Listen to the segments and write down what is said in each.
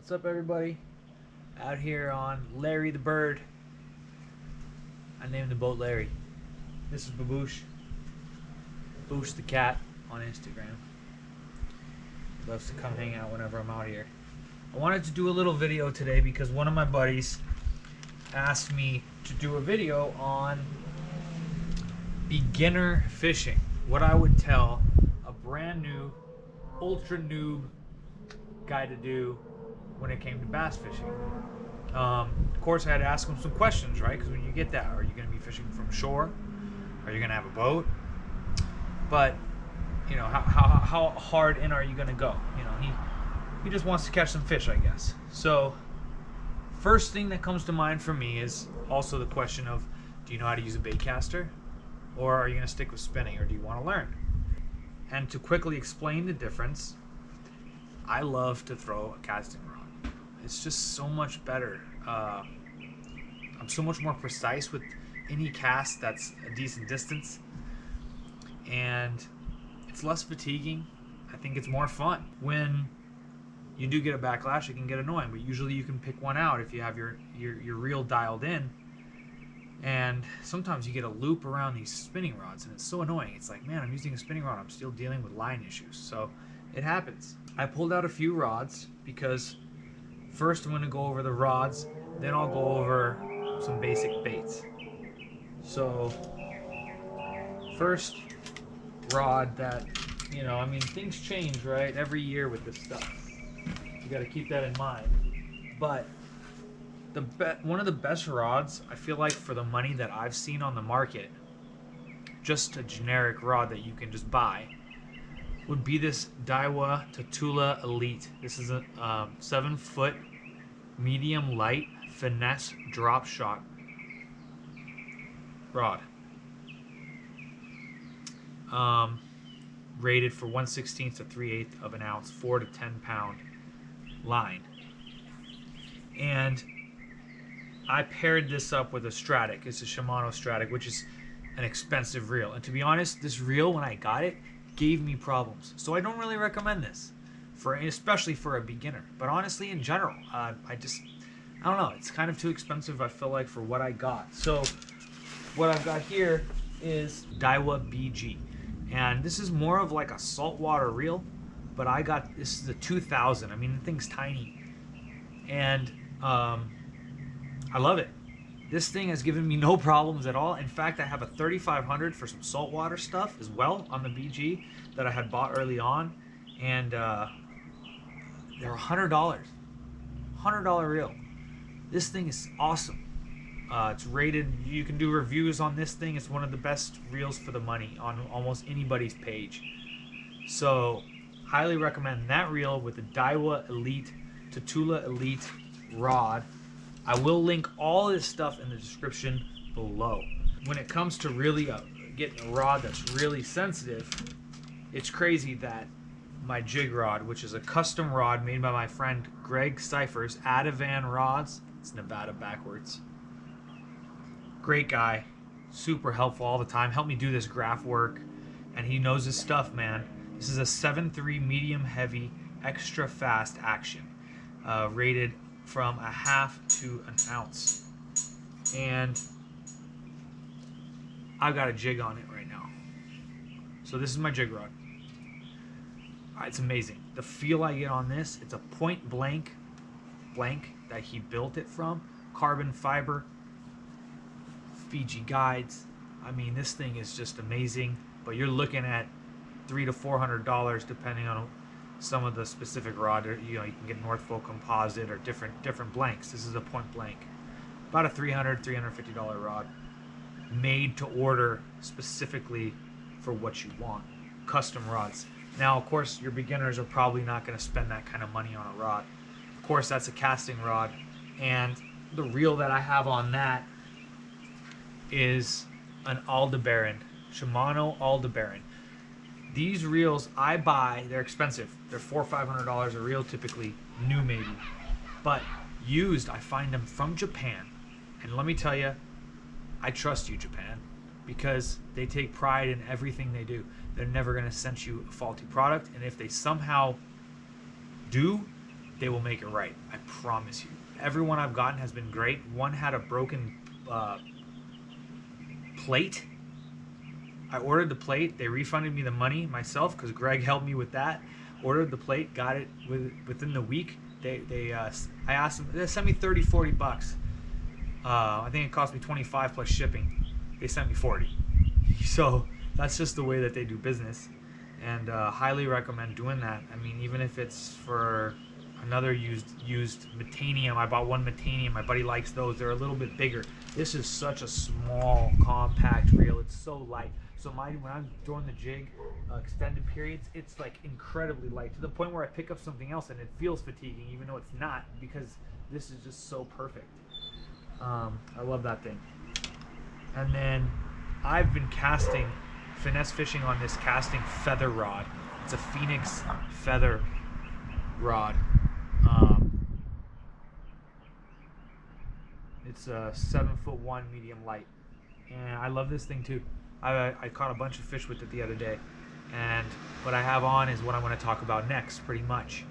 What's up, everybody? Out here on Larry the Bird. I named the boat Larry. This is Baboosh. Baboosh the cat on Instagram. He loves to come hang out whenever I'm out here. I wanted to do a little video today because one of my buddies asked me to do a video on beginner fishing. What I would tell a brand new, ultra noob guy to do when it came to bass fishing. Of course, I had to ask him some questions, right? Because when you get that, are you going to be fishing from shore? Are you going to have a boat? But, you know, how hard in are you going to go? You know, he just wants to catch some fish, I guess. So, first thing that comes to mind for me is also the question of, do you know how to use a bait caster? Or are you going to stick with spinning, or do you want to learn? And to quickly explain the difference, I love to throw a casting rod. It's just so much better. I'm so much more precise with any cast that's a decent distance, and it's less fatiguing. I think it's more fun. When you do get a backlash, it can get annoying, but usually you can pick one out if you have your reel dialed in. And sometimes you get a loop around these spinning rods, and it's so annoying. It's like, man, I'm using a spinning rod, I'm still dealing with line issues. So it happens. I pulled out a few rods because first I'm going to go over the rods, then I'll go over some basic baits. So first rod that, you know, I mean, things change, right, every year with this stuff. You got to keep that in mind. But one of the best rods, I feel like, for the money that I've seen on the market, just a generic rod that you can just buy, would be this Daiwa Tatula Elite. This is a 7-foot medium light finesse drop shot rod. Rated for 1/16 to 3/8 of an ounce, 4 to 10 pound line. And I paired this up with a Stratic. It's a Shimano Stratic, which is an expensive reel. And to be honest, this reel, when I got it, gave me problems. So I don't really recommend this, especially for a beginner. But honestly, in general, I don't know. It's kind of too expensive, I feel like, for what I got. So what I've got here is Daiwa BG. And this is more of like a saltwater reel, but this is a 2000. I mean, the thing's tiny. And I love it. This thing has given me no problems at all. In fact, I have a 3500 for some saltwater stuff as well on the BG that I had bought early on, and they're $100. $100 reel. This thing is awesome. It's rated. You can do reviews on this thing. It's one of the best reels for the money on almost anybody's page. So, highly recommend that reel with the Daiwa Elite Tatula Elite rod. I will link all this stuff in the description below. When it comes to really getting a rod that's really sensitive, it's crazy that my jig rod, which is a custom rod made by my friend Greg Cyphers, Adavan Rods, it's Nevada backwards. Great guy, super helpful all the time, helped me do this graph work, and he knows his stuff, man. This is a 7.3 medium heavy extra fast action, rated from a half to an ounce, and I've got a jig on it right now. So this is my jig rod. It's amazing. The feel I get on this, it's a point blank that he built it from, carbon fiber, Fiji guides. I mean, this thing is just amazing, but you're looking at $300 to $400 depending on some of the specific rod. You know, you can get Northville composite or different blanks. This is a point blank, about a $350 rod, made to order specifically for what you want. Custom rods. Now, of course, your beginners are probably not going to spend that kind of money on a rod. Of course, that's a casting rod, and the reel that I have on that is an Aldebaran, Shimano Aldebaran. These reels I buy, they're expensive. They're $400 or $500 a reel, typically, new maybe. But used, I find them from Japan. And let me tell you, I trust you, Japan, because they take pride in everything they do. They're never going to send you a faulty product. And if they somehow do, they will make it right. I promise you. Everyone I've gotten has been great. One had a broken plate. I ordered the plate. They refunded me the money myself because Greg helped me with that. Ordered the plate, got it within the week. I asked them, they sent me 30, 40 bucks. I think it cost me 25 plus shipping. They sent me 40. So that's just the way that they do business. And highly recommend doing that. I mean, even if it's for another used Metanium. I bought one Metanium. My buddy likes those. They're a little bit bigger. This is such a small, compact reel. It's so light. So when I'm throwing the jig extended periods, it's like incredibly light to the point where I pick up something else and it feels fatiguing, even though it's not, because this is just so perfect. I love that thing. And then I've been finesse fishing on this casting feather rod. It's a Phoenix feather rod. It's a 7'1" medium light, and I love this thing too. I caught a bunch of fish with it the other day, and what I have on is what I'm going to talk about next. Pretty much,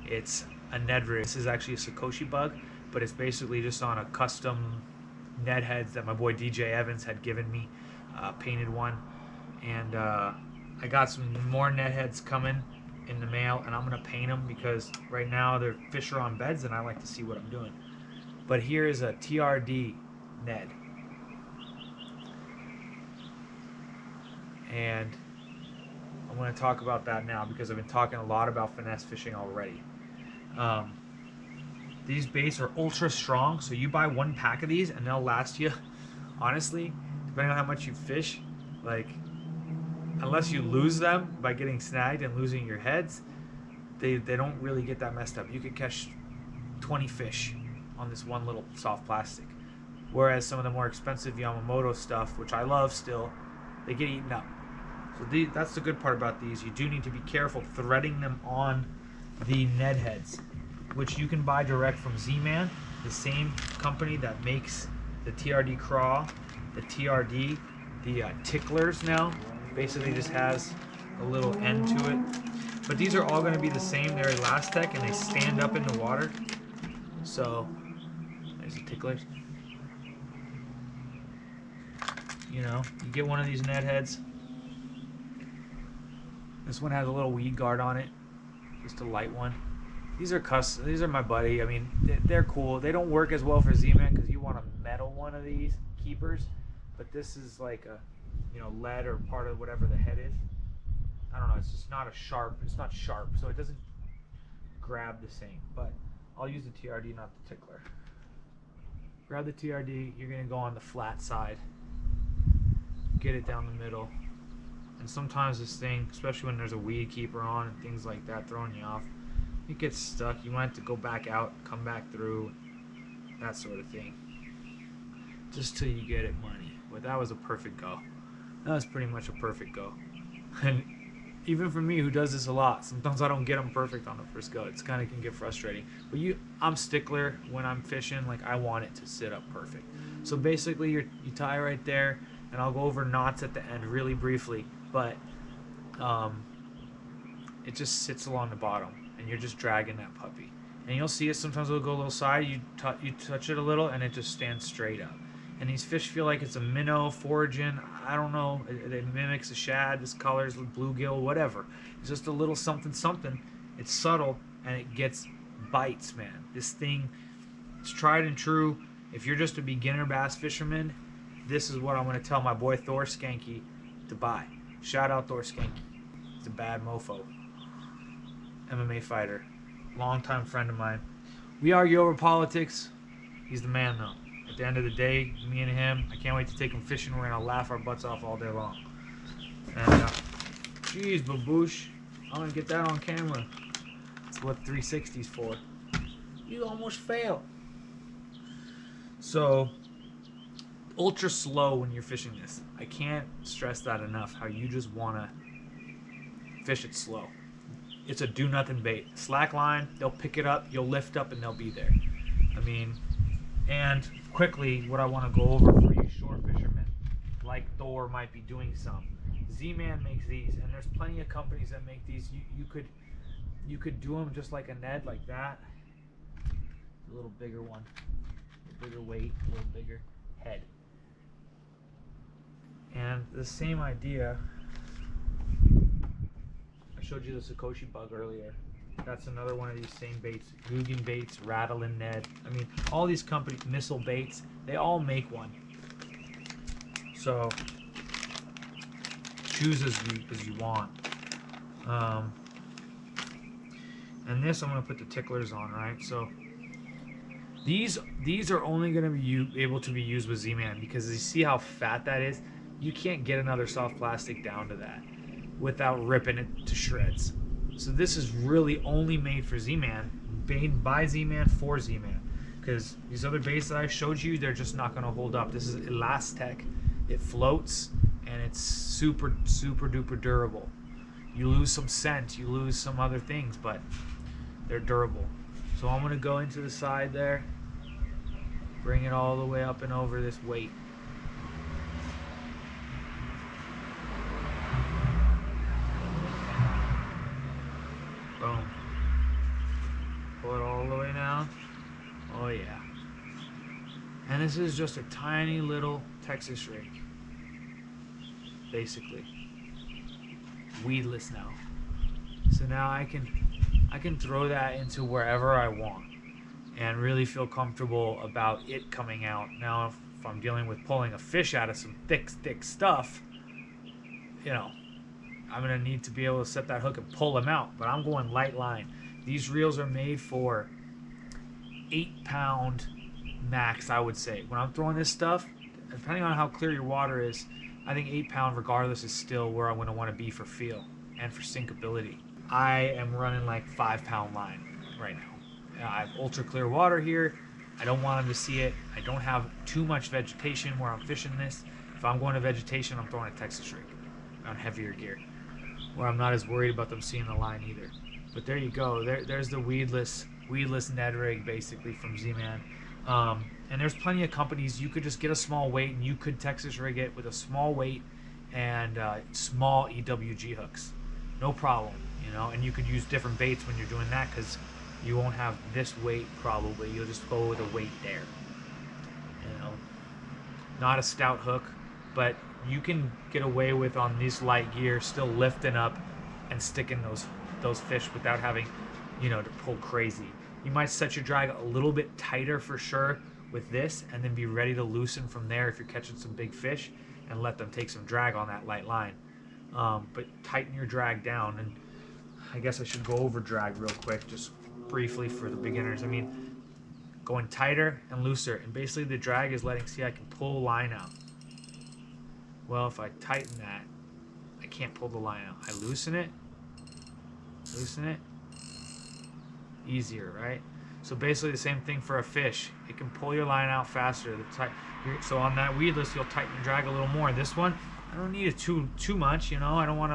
it's a Ned rig. This is actually a Sakoshi bug, but it's basically just on a custom Ned heads that my boy DJ Evans had given me, painted one, and I got some more Ned heads coming in the mail, and I'm gonna paint them because right now they're fish are on beds and I like to see what I'm doing. But here is a TRD Ned, and I'm going to talk about that now because I've been talking a lot about finesse fishing already. These baits are ultra strong, so you buy one pack of these and they'll last you, honestly, depending on how much you fish, like, unless you lose them by getting snagged and losing your heads, they don't really get that messed up. You could catch 20 fish on this one little soft plastic. Whereas some of the more expensive Yamamoto stuff, which I love still, they get eaten up. So that's the good part about these. You do need to be careful threading them on the Ned heads, which you can buy direct from Z-Man, the same company that makes the TRD craw, the TRD, the ticklers now. Basically just has a little end to it. But these are all going to be the same. They're Elastec and they stand up in the water. So there's the ticklers. You know, you get one of these Ned heads. This one has a little weed guard on it, just a light one. These are custom. These are my buddy. I mean, they're cool. They don't work as well for Z-Man because you want a metal one of these keepers, but this is like a, you know, lead or part of whatever the head is. I don't know. It's just not a sharp. It's not sharp, so it doesn't grab the same. But I'll use the TRD, not the tickler. Grab the TRD. You're gonna go on the flat side. Get it down the middle. And sometimes this thing, especially when there's a weed keeper on and things like that throwing you off, it gets stuck. You might have to go back out, come back through, that sort of thing, just till you get it money. But that was a perfect go. That was pretty much a perfect go. And even for me, who does this a lot, sometimes I don't get them perfect on the first go. It's kind of can get frustrating. But I'm stickler when I'm fishing. Like, I want it to sit up perfect. So basically, you tie right there, and I'll go over knots at the end really briefly. But it just sits along the bottom, and you're just dragging that puppy. And you'll see it sometimes it'll go a little side. You touch it a little, and it just stands straight up. And these fish feel like it's a minnow foraging. I don't know. It mimics a shad. This color is bluegill, whatever. It's just a little something something. It's subtle, and it gets bites, man. This thing, it's tried and true. If you're just a beginner bass fisherman, this is what I'm going to tell my boy Thor Skanky to buy. Shout out Thor Skanky. He's a bad mofo. MMA fighter. Longtime friend of mine. We argue over politics. He's the man, though. At the end of the day, me and him, I can't wait to take him fishing. We're going to laugh our butts off all day long. And, geez, baboosh. I'm going to get that on camera. That's what 360's for. You almost failed. So, ultra slow when you're fishing this. I can't stress that enough, how you just want to fish it slow. It's a do-nothing bait. Slack line, they'll pick it up, you'll lift up, and they'll be there. I mean, and quickly, what I want to go over for you shore fishermen, like Thor might be doing some. Z-Man makes these, and there's plenty of companies that make these. You could do them just like a Ned, like that, a little bigger one, a bigger weight, a little bigger head. And the same idea, I showed you the Sakoshi bug earlier. That's another one of these same baits. Guggen baits, Rattlin' Ned. I mean, all these companies, Missile Baits, they all make one. So choose as you want. And this I'm going to put the ticklers on, right? So these are only going to be able to be used with Z-Man, because you see how fat that is? You can't get another soft plastic down to that without ripping it to shreds. So this is really only made for Z-Man, made by Z-Man for Z-Man, because these other baits that I showed you, they're just not going to hold up. This is Elastec. It floats, and it's super, super duper durable. You lose some scent, you lose some other things, but they're durable. So I'm going to go into the side there, bring it all the way up and over this weight. Boom. Pull it all the way down. Oh yeah. And this is just a tiny little Texas rig, basically. Weedless now. So now I can throw that into wherever I want and really feel comfortable about it coming out. Now if I'm dealing with pulling a fish out of some thick stuff, you know, I'm gonna need to be able to set that hook and pull them out, but I'm going light line. These reels are made for 8-pound max, I would say. When I'm throwing this stuff, depending on how clear your water is, I think 8-pound regardless is still where I'm going to want to be for feel and for sinkability. I am running like 5-pound line right now. I have ultra clear water here. I don't want them to see it. I don't have too much vegetation where I'm fishing this. If I'm going to vegetation, I'm throwing a Texas rig on heavier gear, where I'm not as worried about them seeing the line either. But there you go. There's the weedless Ned rig, basically, from Z-Man. And there's plenty of companies. You could just get a small weight and you could Texas rig it with a small weight and small EWG hooks. No problem, you know. And you could use different baits when you're doing that, because you won't have this weight probably. You'll just go with a weight there. You know, not a stout hook, but you can get away with, on this light gear, still lifting up and sticking those fish without having, you know, to pull crazy. You might set your drag a little bit tighter for sure with this, and then be ready to loosen from there if you're catching some big fish, and let them take some drag on that light line. But tighten your drag down. And I guess I should go over drag real quick, just briefly for the beginners. I mean, going tighter and looser, and basically the drag is letting, see, I can pull line out. Well, if I tighten that, I can't pull the line out. I loosen it, easier, right? So basically the same thing for a fish. It can pull your line out faster. So on that weedless, you'll tighten your drag a little more. This one, I don't need it too much, you know. I don't want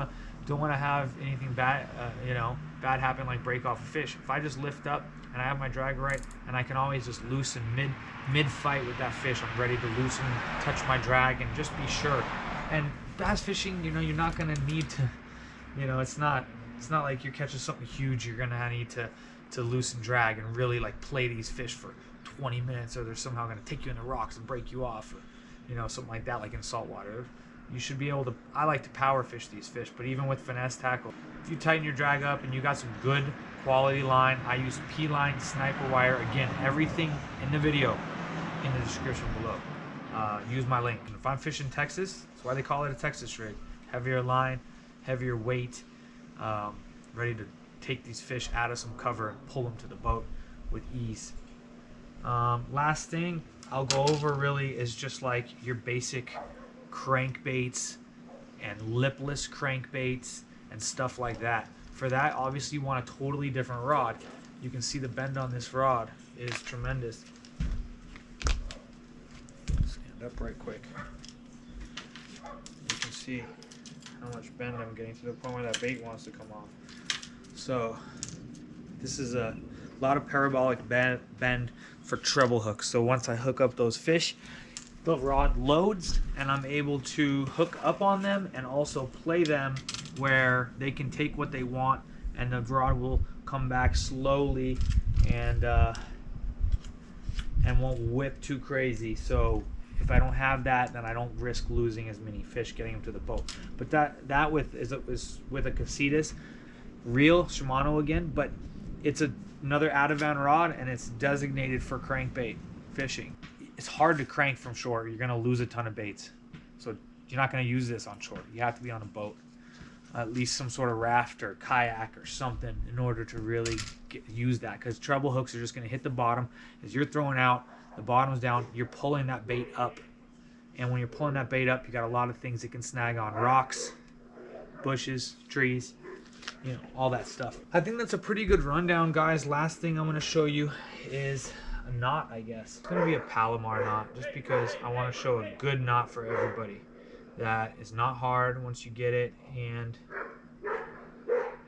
to have anything bad, you know, bad happen, like break off a fish. If I just lift up and I have my drag right, and I can always just loosen mid fight with that fish, I'm ready to loosen, touch my drag, and just be sure. And bass fishing, you know, you're not gonna need to, you know, it's not like you're catching something huge. You're gonna need to loosen drag and really like play these fish for 20 minutes, or they're somehow gonna take you in the rocks and break you off, or, you know, something like that, like in saltwater. You should be able to, I like to power fish these fish, but even with finesse tackle, if you tighten your drag up and you got some good quality line, I use P-line, sniper wire. Again, everything in the video in the description below. Use my link. And if I'm fishing Texas, that's why they call it a Texas rig. Heavier line, heavier weight, ready to take these fish out of some cover and pull them to the boat with ease. Last thing I'll go over really is just like your basic crankbaits and lipless crankbaits and stuff like that. For that, obviously you want a totally different rod. You can see the bend on this rod is tremendous. Stand up right quick. You can see how much bend I'm getting, to the point where that bait wants to come off. So this is a lot of parabolic bend for treble hooks. So once I hook up those fish, the rod loads and I'm able to hook up on them and also play them where they can take what they want, and the rod will come back slowly and and won't whip too crazy. So if I don't have that, then I don't risk losing as many fish getting them to the boat. But that is with a Casitas reel, Shimano again, but it's another Ativan rod, and it's designated for crankbait fishing. It's hard to crank from shore. You're gonna lose a ton of baits. So you're not gonna use this on shore. You have to be on a boat, at least some sort of raft or kayak or something, in order to really use that. Because treble hooks are just gonna hit the bottom as you're throwing out. The bottom's down. You're pulling that bait up, and when you're pulling that bait up, you got a lot of things that can snag on: rocks, bushes, trees, you know, all that stuff. I think that's a pretty good rundown, guys. Last thing I'm gonna show you is a knot, I guess. It's gonna be a Palomar knot, just because I want to show a good knot for everybody. That is not hard once you get it, and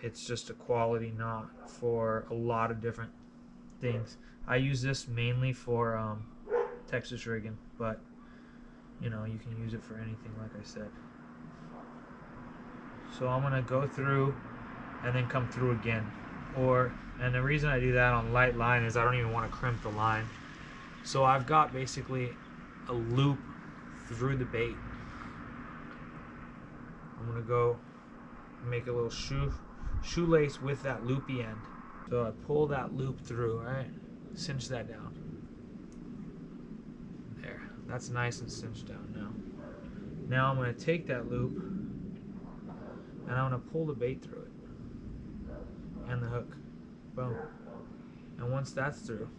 it's just a quality knot for a lot of different things. I use this mainly for Texas rigging, but you know, you can use it for anything, like I said. So I'm gonna go through and then come through again. And the reason I do that on light line is I don't even want to crimp the line. So I've got basically a loop through the bait. I'm gonna go make a little shoelace with that loopy end. So I pull that loop through, right? Cinch that down. There, that's nice and cinched down now. Now I'm gonna take that loop and I'm gonna pull the bait through it. And the hook. Boom. And once that's through,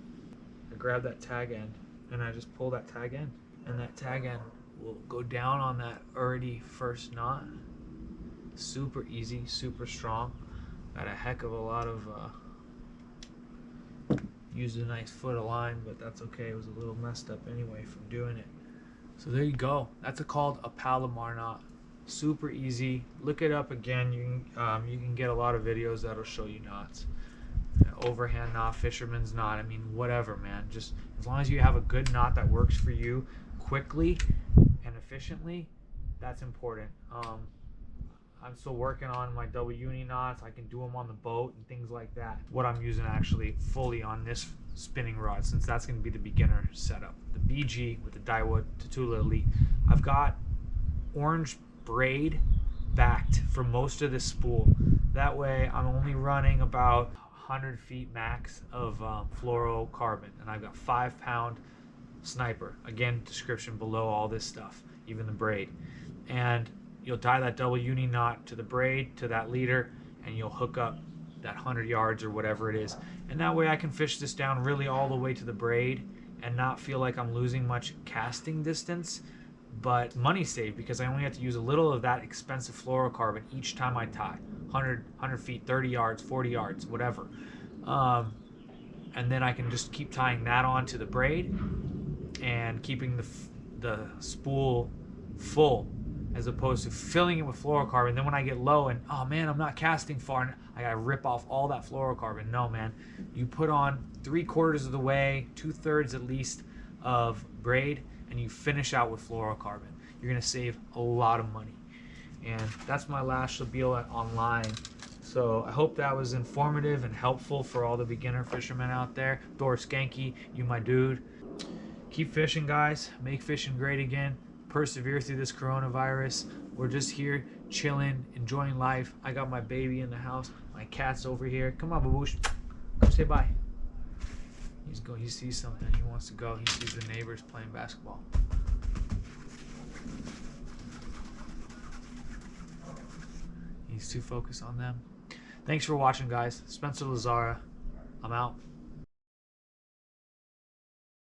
I grab that tag end and I just pull that tag end. And that tag end will go down on that already first knot. Super easy, super strong. Got a heck of a lot of used a nice foot of line, but that's okay. It was a little messed up anyway from doing it. So there you go. That's called a Palomar knot. Super easy. Look it up again. You can get a lot of videos that'll show you knots. Overhand knot, fisherman's knot. I mean, whatever, man. Just as long as you have a good knot that works for you quickly and efficiently, that's important. I'm still working on my double uni knots. I can do them on the boat and things like that. What I'm using actually fully on this spinning rod, since that's going to be the beginner setup. The BG with the Daiwa Tatula Elite. I've got orange braid backed for most of the spool. That way I'm only running about 100 feet max of fluorocarbon, and I've got 5-pound sniper. Again, description below all this stuff, even the braid. And you'll tie that double uni knot to the braid, to that leader, and you'll hook up that 100 yards or whatever it is. And that way I can fish this down really all the way to the braid and not feel like I'm losing much casting distance, but money saved, because I only have to use a little of that expensive fluorocarbon each time I tie. 100 feet, 30 yards, 40 yards, whatever. And then I can just keep tying that on to the braid and keeping the spool full, as opposed to filling it with fluorocarbon. Then when I get low and, oh man, I'm not casting far, and I gotta rip off all that fluorocarbon. No, man. You put on 3/4 of the way, 2/3 at least of braid, and you finish out with fluorocarbon. You're gonna save a lot of money. And that's my last spiel online. So I hope that was informative and helpful for all the beginner fishermen out there. Thor Skanky, you my dude. Keep fishing, guys. Make fishing great again. Persevere through this coronavirus. We're just here chilling, enjoying life. I got my baby in the house. My cat's over here. Come on, Baboosh. Come say bye. He sees something. He wants to go. He sees the neighbors playing basketball. He's too focused on them. Thanks for watching, guys. Spencer Lazara. I'm out.